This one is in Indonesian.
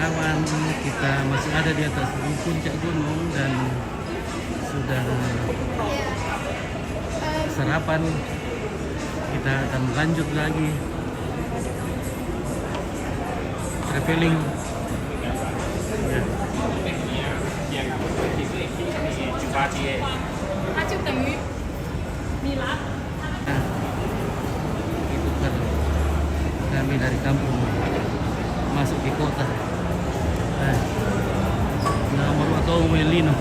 kawan-kawan, kita masih ada di atas puncak gunung dan sudah sarapan. Kita akan lanjut lagi traveling. Ya. 它就等于米兰。Nah, itu kan kami dari kampung masuk di kota. Nah, nomor atau Melino.